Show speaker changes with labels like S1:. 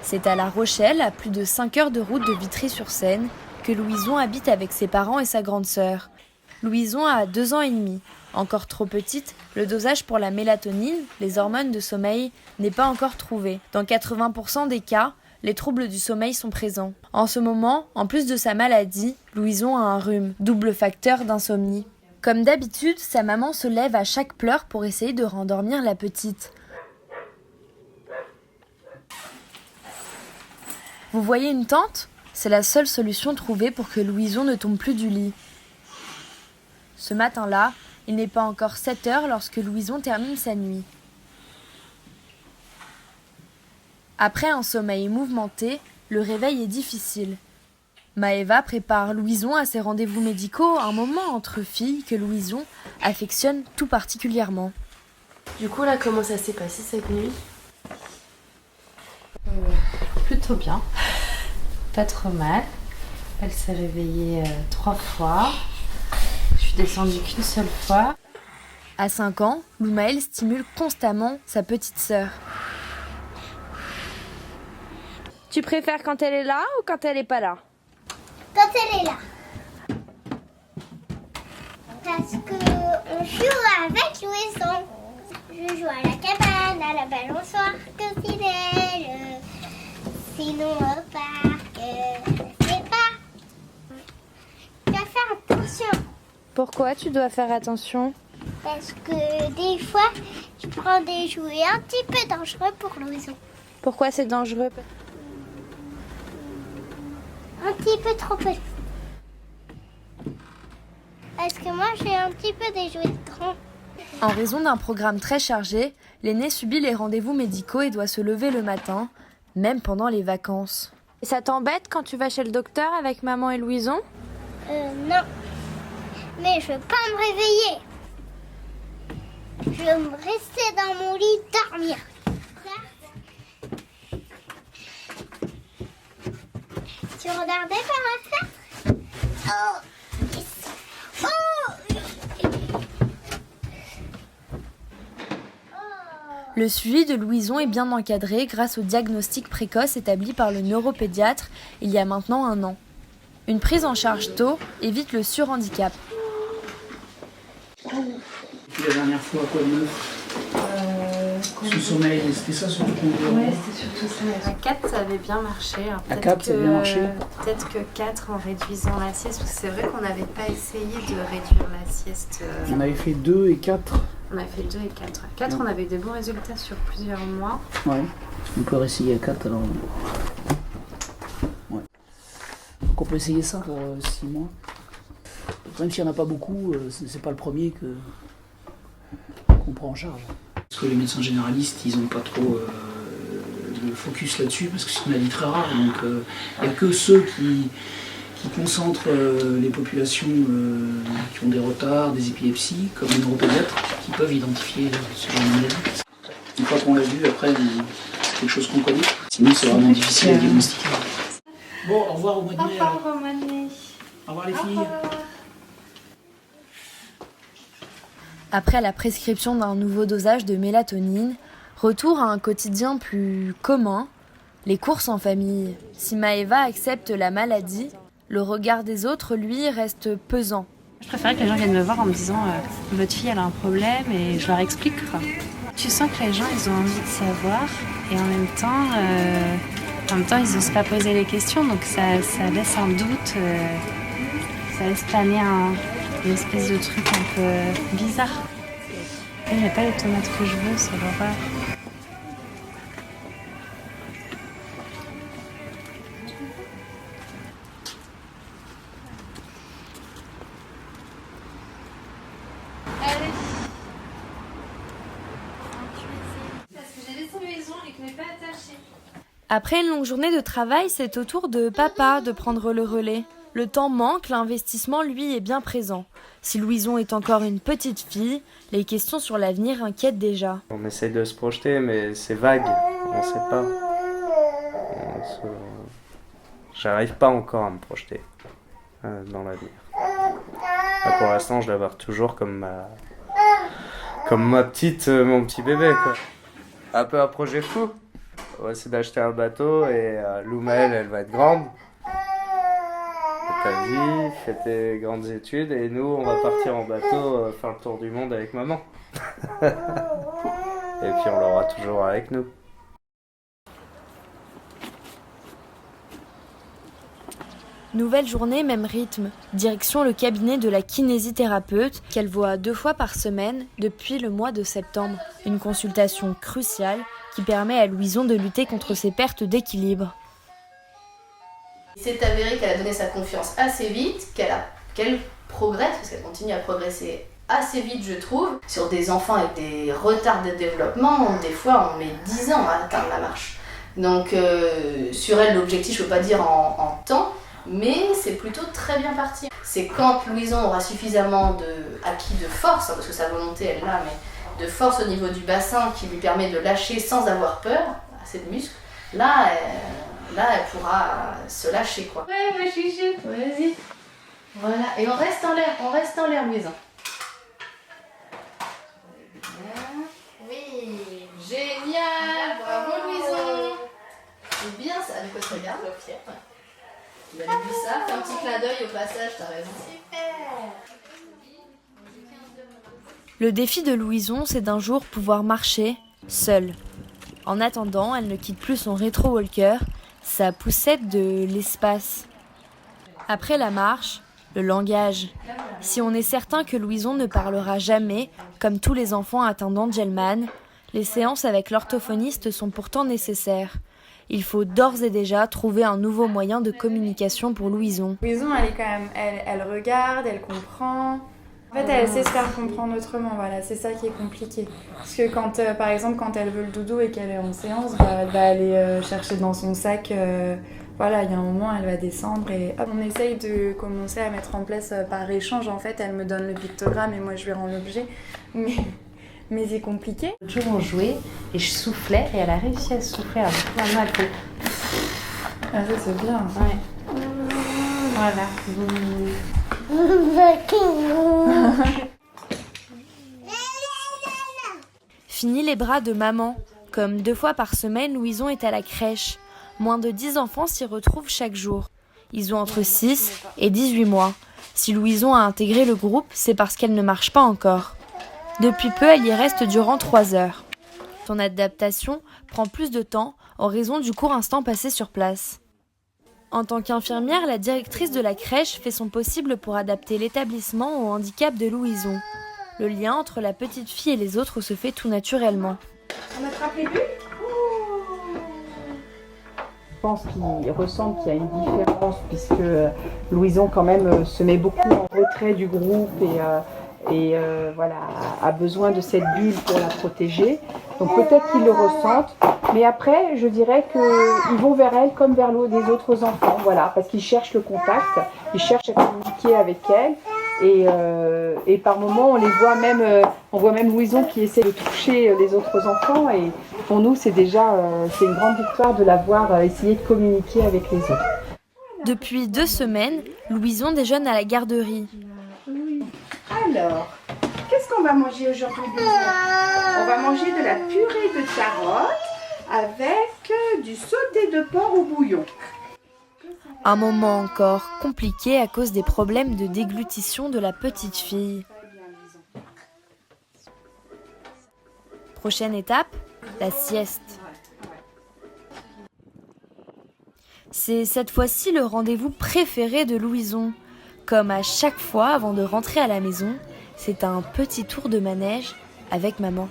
S1: C'est à La Rochelle, à plus de 5 heures de route de Vitry-sur-Seine, que Louison habite avec ses parents et sa grande sœur. Louison a 2 ans et demi. Encore trop petite, le dosage pour la mélatonine, les hormones de sommeil, n'est pas encore trouvé. Dans 80% des cas, les troubles du sommeil sont présents. En ce moment, en plus de sa maladie, Louison a un rhume, double facteur d'insomnie. Comme d'habitude, sa maman se lève à chaque pleur pour essayer de rendormir la petite. Vous voyez une tente ? C'est la seule solution trouvée pour que Louison ne tombe plus du lit. Ce matin-là, il n'est pas encore 7 heures lorsque Louison termine sa nuit. Après un sommeil mouvementé, le réveil est difficile. Maëva prépare Louison à ses rendez-vous médicaux, un moment entre filles que Louison affectionne tout particulièrement.
S2: Du coup, là, comment ça s'est passé cette nuit ? Plutôt bien. Pas trop mal. Elle s'est réveillée 3 fois. Je suis descendue qu'une seule fois.
S1: À 5 ans, Loumaël stimule constamment sa petite sœur. Tu préfères quand elle est là ou quand elle n'est pas là ?
S3: Quand elle est là. Parce qu'on joue avec Louison. Je joue à la cabane, à la balançoire, que fidèle. Sinon au parc, je sais pas. Tu dois faire attention.
S1: Pourquoi tu dois faire attention ?
S3: Parce que des fois, tu prends des jouets un petit peu dangereux pour Louison.
S1: Pourquoi c'est dangereux ?
S3: Un petit peu trop peu. Parce que moi, j'ai un petit peu des jouets grands.
S1: En raison d'un programme très chargé, l'aîné subit les rendez-vous médicaux et doit se lever le matin, même pendant les vacances. Et ça t'embête quand tu vas chez le docteur avec maman et Louison ?
S3: Non. Mais je veux pas me réveiller. Je veux me rester dans mon lit, dormir. Tu regardais par la fenêtre ? Oh, yes.
S1: Le suivi de Louison est bien encadré grâce au diagnostic précoce établi par le neuropédiatre il y a maintenant 1 an. Une prise en charge tôt évite le surhandicap.
S4: Et puis la dernière fois, quoi de neuf ? Ce sommeil, c'était ça surtout qu'on voulait.
S2: Ouais, c'était surtout ça. À 4, ça avait bien marché. Alors,
S4: À 4, ça a bien marché.
S2: Peut-être que 4 en réduisant la sieste, parce que c'est vrai qu'on n'avait pas essayé de réduire la sieste.
S4: On avait fait 2 et 4.
S2: On a fait 2 et 4. 4, on avait eu de bons résultats sur plusieurs mois.
S4: Ouais. On peut essayer à 4 alors. Ouais. Donc on peut essayer ça pour 6 mois. Même s'il n'y en a pas beaucoup, c'est pas le premier qu'on prend en charge. Parce que les médecins généralistes, ils n'ont pas trop le focus là-dessus, parce que c'est une maladie très rare. Donc il n'y a que ceux qui concentrent les populations qui ont des retards, des épilepsies, comme les neuropédiatres, qui peuvent identifier ce genre de maladie. Une fois qu'on l'a vu, après, c'est quelque chose qu'on connaît. Sinon, c'est vraiment difficile à diagnostiquer. Bon, au revoir au mois de mai.
S2: Au revoir au mois de mai.
S4: Au revoir les filles.
S1: Après la prescription d'un nouveau dosage de mélatonine, retour à un quotidien plus commun, les courses en famille. Si Maëva accepte la maladie, le regard des autres, lui, reste pesant.
S2: Je préférais que les gens viennent me voir en me disant votre fille elle a un problème et je leur explique quoi. Tu sens que les gens ils ont envie de savoir et en même temps ils n'osent pas poser les questions donc ça laisse un doute, ça laisse planer une espèce de truc un peu bizarre. Il n'y a pas les tomates que je veux, c'est l'horreur.
S1: Après une longue journée de travail, c'est au tour de papa de prendre le relais. Le temps manque, l'investissement, lui, est bien présent. Si Louison est encore une petite fille, les questions sur l'avenir inquiètent déjà.
S5: On essaye de se projeter, mais c'est vague, on ne sait pas. J'arrive pas encore à me projeter dans l'avenir. Là, pour l'instant, je la vois toujours comme ma petite, mon petit bébé, quoi. Un peu un projet fou. On va essayer d'acheter un bateau et Loumel, elle va être grande. Fais ta vie, fais tes grandes études et nous, on va partir en bateau faire le tour du monde avec maman. Et puis on l'aura toujours avec nous.
S1: Nouvelle journée, même rythme. Direction le cabinet de la kinésithérapeute qu'elle voit 2 fois par semaine depuis le mois de septembre. Une consultation cruciale qui permet à Louison de lutter contre ses pertes d'équilibre.
S6: Il s'est avéré qu'elle a donné sa confiance assez vite, qu'elle progresse, parce qu'elle continue à progresser assez vite, je trouve. Sur des enfants avec des retards de développement, des fois on met 10 ans à atteindre la marche. Donc sur elle, l'objectif, je ne peux pas dire en temps, mais c'est plutôt très bien parti. C'est quand Louison aura suffisamment acquis de force, parce que sa volonté elle l'a, mais de force au niveau du bassin qui lui permet de lâcher sans avoir peur, assez de muscles, là elle pourra se lâcher quoi. Ouais, ma chouchoute, vas-y. Voilà, et on reste en l'air, Louison. Oui, génial, bravo Louison. C'est bien ça, du coup tu regardes, fière. Tu vas lui dire ça, fais un petit clin d'œil au passage, t'as raison. Super.
S1: Le défi de Louison, c'est d'un jour pouvoir marcher seule. En attendant, elle ne quitte plus son rétro-walker, sa poussette de l'espace. Après la marche, le langage. Si on est certain que Louison ne parlera jamais, comme tous les enfants atteints d'Angelman, les séances avec l'orthophoniste sont pourtant nécessaires. Il faut d'ores et déjà trouver un nouveau moyen de communication pour Louison.
S7: Louison, elle est quand même, elle regarde, elle comprend. En fait, elle sait se faire comprendre autrement, voilà, c'est ça qui est compliqué. Parce que quand, par exemple, quand elle veut le doudou et qu'elle est en séance, elle va aller chercher dans son sac, voilà, il y a un moment, elle va descendre et hop. On essaye de commencer à mettre en place par échange, en fait, elle me donne le pictogramme et moi je lui rends l'objet, mais c'est compliqué.
S2: L'autre jour, on jouait et je soufflais et elle a réussi à souffler. Alors, maintenant, elle fait...
S7: Ah, ça, c'est bien.
S2: Ouais. Voilà.
S1: Fini les bras de maman. Comme 2 fois par semaine, Louison est à la crèche. Moins de 10 enfants s'y retrouvent chaque jour. Ils ont entre 6 et 18 mois. Si Louison a intégré le groupe, c'est parce qu'elle ne marche pas encore. Depuis peu, elle y reste durant 3 heures. Son adaptation prend plus de temps en raison du court instant passé sur place. En tant qu'infirmière, la directrice de la crèche fait son possible pour adapter l'établissement au handicap de Louison. Le lien entre la petite fille et les autres se fait tout naturellement.
S8: On attrape les bulles ? Je pense qu'il ressentent qu'il y a une différence puisque Louison quand même se met beaucoup en retrait du groupe et voilà, a besoin de cette bulle pour la protéger. Donc peut-être qu'ils le ressentent, mais après je dirais qu'ils vont vers elle comme vers les autres enfants, voilà, parce qu'ils cherchent le contact, ils cherchent à communiquer avec elle. Et par moments, on voit même Louison qui essaie de toucher les autres enfants. Et pour nous, c'est une grande victoire de la voir essayer de communiquer avec les autres.
S1: Depuis 2 semaines, Louison déjeune à la garderie.
S8: Alors, qu'est-ce qu'on va manger aujourd'hui, Louison ? On va manger de la purée de carottes avec du sauté de porc au bouillon.
S1: Un moment encore compliqué à cause des problèmes de déglutition de la petite fille. Prochaine étape, la sieste. C'est cette fois-ci le rendez-vous préféré de Louison. Comme à chaque fois avant de rentrer à la maison, c'est un petit tour de manège avec maman.